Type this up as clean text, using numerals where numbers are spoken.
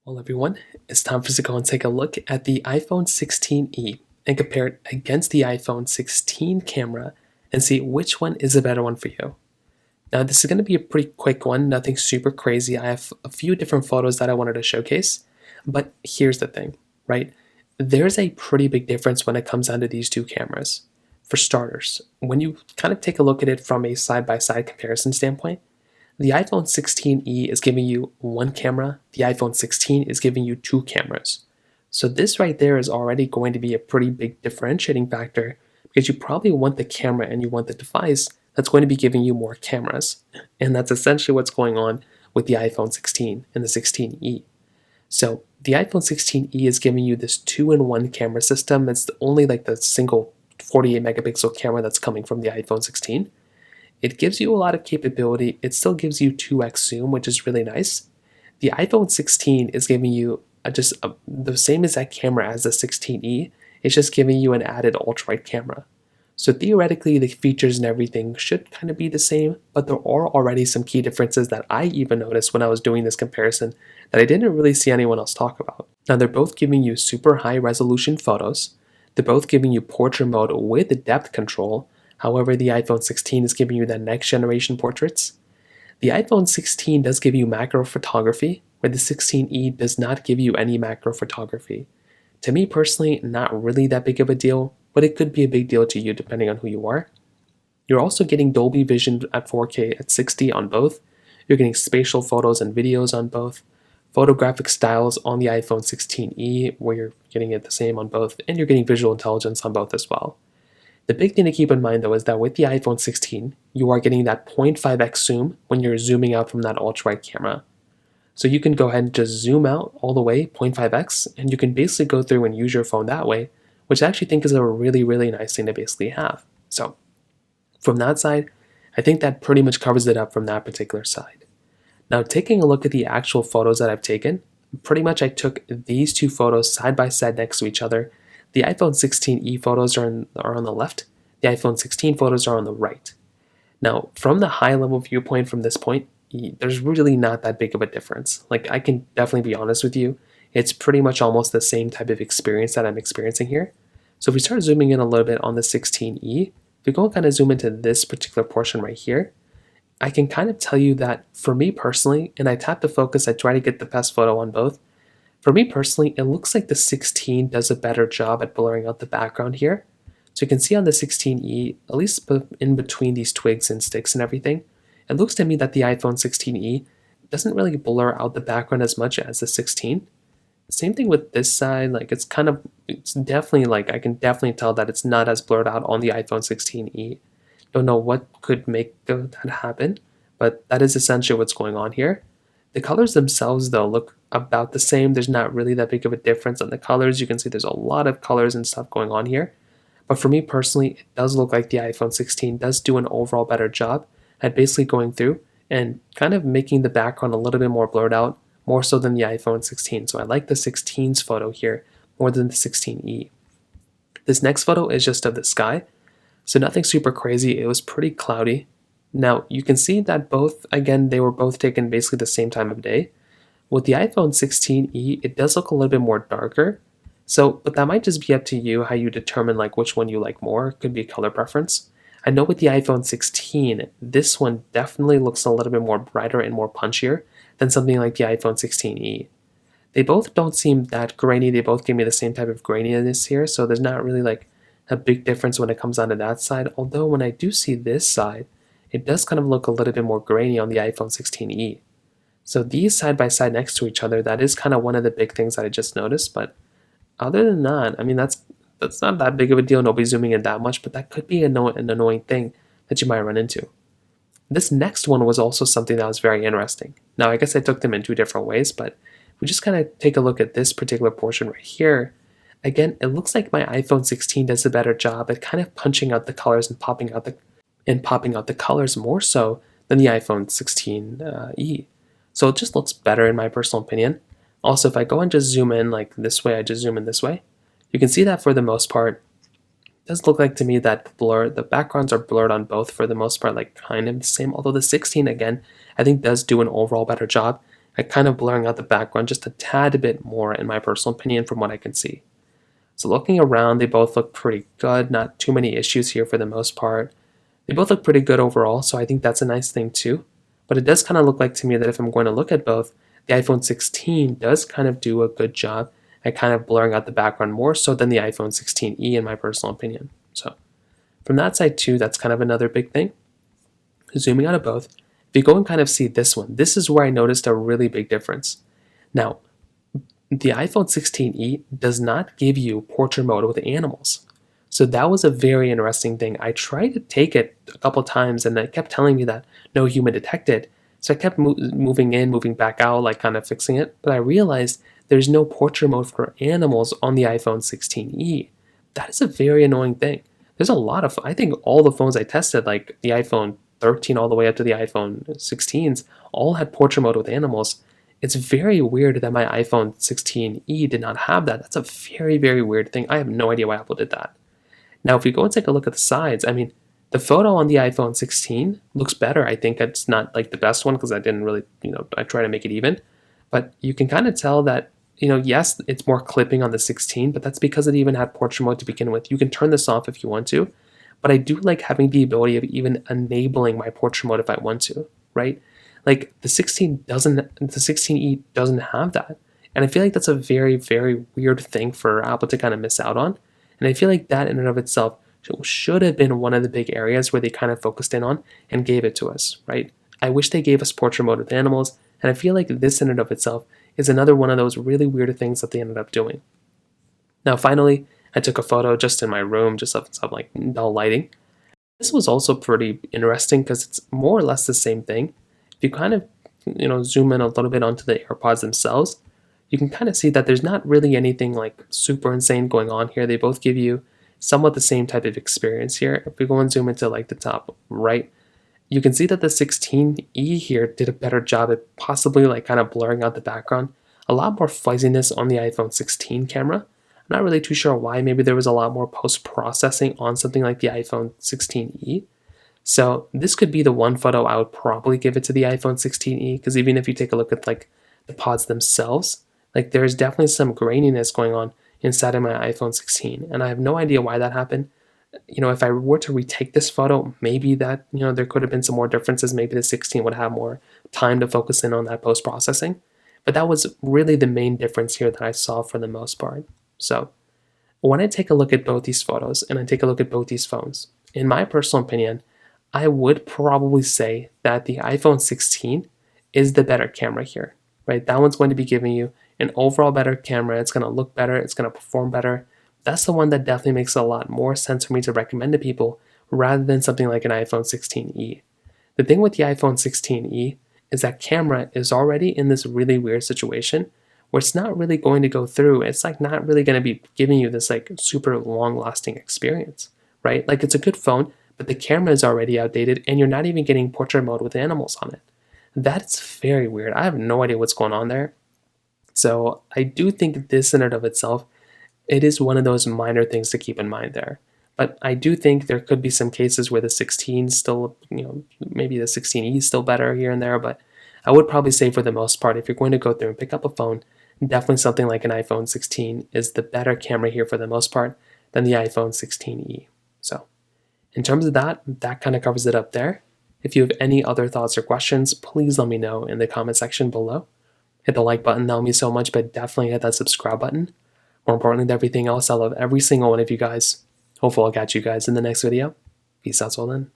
Well, everyone, it's time for us to go and take a look at the iPhone 16e and compare it against the iPhone 16 camera and see which one is a better one for you. Now, this is going to be a pretty quick one, nothing super crazy. I have a few different photos that I wanted to showcase, but here's the thing, right? There's a pretty big difference when it comes down to these two cameras. For starters, when you kind of take a look at it from a side by side comparison standpoint, the iPhone 16e is giving you one camera, the iPhone 16 is giving you two cameras. So this right there is already going to be a pretty big differentiating factor because you probably want the camera and you want the device that's going to be giving you more cameras. And that's essentially what's going on with the iPhone 16 and the 16e. So the iPhone 16e is giving you this two-in-one camera system. It's only like the single 48 megapixel camera that's coming from the iPhone 16. It gives you a lot of capability. It still gives you 2x zoom, which is really nice. The iPhone 16 is giving you the same exact camera as the 16e. It's just giving you an added ultra-wide camera. So theoretically, the features and everything should kind of be the same, but there are already some key differences that I even noticed when I was doing this comparison that I didn't really see anyone else talk about. Now, they're both giving you super high resolution photos. They're both giving you portrait mode with depth control. However, the iPhone 16 is giving you the next generation portraits. The iPhone 16 does give you macro photography, where the 16e does not give you any macro photography. To me personally, not really that big of a deal, but it could be a big deal to you depending on who you are. You're also getting Dolby Vision at 4K at 60 on both. You're getting spatial photos and videos on both. Photographic styles on the iPhone 16e, where you're getting it the same on both, and you're getting visual intelligence on both as well. The big thing to keep in mind though is that with the iPhone 16, you are getting that 0.5x zoom when you're zooming out from that ultra-wide camera. So you can go ahead and just zoom out all the way 0.5x and you can basically go through and use your phone that way, which I actually think is a really, really nice thing to basically have. So from that side, I think that pretty much covers it up from that particular side. Now taking a look at the actual photos that I've taken, pretty much I took these two photos side by side next to each other. The iPhone 16e photos are on the left, the iPhone 16 photos are on the right. Now, from the high level viewpoint from this point, there's really not that big of a difference. Like, I can definitely be honest with you, it's pretty much almost the same type of experience that I'm experiencing here. So if we start zooming in a little bit on the 16e, if we go and kind of zoom into this particular portion right here, I can kind of tell you that for me personally, and I tap the focus, I try to get the best photo on both. For me personally, it looks like the 16 does a better job at blurring out the background here. So you can see on the 16e, at least in between these twigs and sticks and everything, it looks to me that the iPhone 16e doesn't really blur out the background as much as the 16. Same thing with this side, like it's definitely like, I can definitely tell that it's not as blurred out on the iPhone 16e. Don't know what could make that happen, but that is essentially what's going on here. The colors themselves, though, look about the same. There's not really that big of a difference on the colors. You can see there's a lot of colors and stuff going on here. But for me personally, it does look like the iPhone 16 does do an overall better job at basically going through and kind of making the background a little bit more blurred out, more so than the iPhone 16. So I like the 16's photo here more than the 16e. This next photo is just of the sky. So nothing super crazy. It was pretty cloudy. Now, you can see that both, again, they were both taken basically the same time of day. With the iPhone 16e, it does look a little bit more darker. So, but that might just be up to you, how you determine like which one you like more. It could be a color preference. I know with the iPhone 16, this one definitely looks a little bit more brighter and more punchier than something like the iPhone 16e. They both don't seem that grainy. They both give me the same type of graininess here, so there's not really like a big difference when it comes down to that side. Although when I do see this side, it does kind of look a little bit more grainy on the iPhone 16e. So these side by side next to each other, that is kind of one of the big things that I just noticed. But other than that, I mean, that's not that big of a deal. Nobody's zooming in that much, but that could be an annoying thing that you might run into. This next one was also something that was very interesting. Now, I guess I took them in two different ways, but if we just kind of take a look at this particular portion right here, again, it looks like my iPhone 16 does a better job at kind of punching out the colors and popping out the colors more so than the iPhone 16e. So it just looks better in my personal opinion. Also, if I go and just zoom in like this way, I just zoom in this way, you can see that for the most part, it does look like to me that the backgrounds are blurred on both for the most part, like kind of the same. Although the 16 again, I think does do an overall better job kind of blurring out the background just a tad bit more in my personal opinion from what I can see. So looking around, they both look pretty good, not too many issues here for the most part. They both look pretty good overall, so I think that's a nice thing too. But it does kind of look like to me that if I'm going to look at both, the iPhone 16 does kind of do a good job at kind of blurring out the background more so than the iPhone 16e in my personal opinion. So from that side too, that's kind of another big thing. Zooming out of both, if you go and kind of see this one, this is where I noticed a really big difference. Now, the iPhone 16e does not give you portrait mode with animals. So that was a very interesting thing. I tried to take it a couple times and it kept telling me that no human detected. So I kept moving in, moving back out, like kind of fixing it. But I realized there's no portrait mode for animals on the iPhone 16e. That is a very annoying thing. There's a lot of, I think all the phones I tested, like the iPhone 13 all the way up to the iPhone 16s, all had portrait mode with animals. It's very weird that my iPhone 16e did not have that. That's a very, very weird thing. I have no idea why Apple did that. Now, if we go and take a look at the sides, I mean, the photo on the iPhone 16 looks better. I think it's not like the best one because I didn't really, I try to make it even. But you can kind of tell that, yes, it's more clipping on the 16, but that's because it even had portrait mode to begin with. You can turn this off if you want to, but I do like having the ability of even enabling my portrait mode if I want to, right? Like the 16e doesn't have that. And I feel like that's a very, very weird thing for Apple to kind of miss out on. And I feel like that in and of itself should have been one of the big areas where they kind of focused in on and gave it to us, right? I wish they gave us portrait mode with animals, and I feel like this in and of itself is another one of those really weird things that they ended up doing. Now, finally, I took a photo just in my room, just of some like dull lighting. This was also pretty interesting because it's more or less the same thing. If you kind of, zoom in a little bit onto the AirPods themselves, you can kind of see that there's not really anything like super insane going on here. They both give you somewhat the same type of experience here. If we go and zoom into like the top right, you can see that the 16e here did a better job at possibly like kind of blurring out the background. A lot more fuzziness on the iPhone 16 camera. I'm not really too sure why. Maybe there was a lot more post-processing on something like the iPhone 16e. So this could be the one photo I would probably give it to the iPhone 16e, because even if you take a look at like the pods themselves, like there's definitely some graininess going on inside of my iPhone 16, and I have no idea why that happened. If I were to retake this photo, maybe that, there could have been some more differences. Maybe the 16 would have more time to focus in on that post-processing. But that was really the main difference here that I saw for the most part. So when I take a look at both these photos and I take a look at both these phones, in my personal opinion, I would probably say that the iPhone 16 is the better camera here, right? That one's going to be giving you an overall better camera. It's going to look better. It's going to perform better. That's the one that definitely makes a lot more sense for me to recommend to people rather than something like an iPhone 16e. The thing with the iPhone 16e is that camera is already in this really weird situation where it's not really going to go through. It's like not really going to be giving you this like super long lasting experience, right? Like it's a good phone, but the camera is already outdated and you're not even getting portrait mode with animals on it. That's very weird. I have no idea what's going on there. So I do think this in and of itself, it is one of those minor things to keep in mind there. But I do think there could be some cases where the 16 still, maybe the 16e is still better here and there, but I would probably say for the most part, if you're going to go through and pick up a phone, definitely something like an iPhone 16 is the better camera here for the most part than the iPhone 16e. So in terms of that kind of covers it up there. If you have any other thoughts or questions, please let me know in the comment section below. Hit the like button, that would mean so much, but definitely hit that subscribe button. More importantly than everything else, I love every single one of you guys. Hopefully I'll catch you guys in the next video. Peace out till then.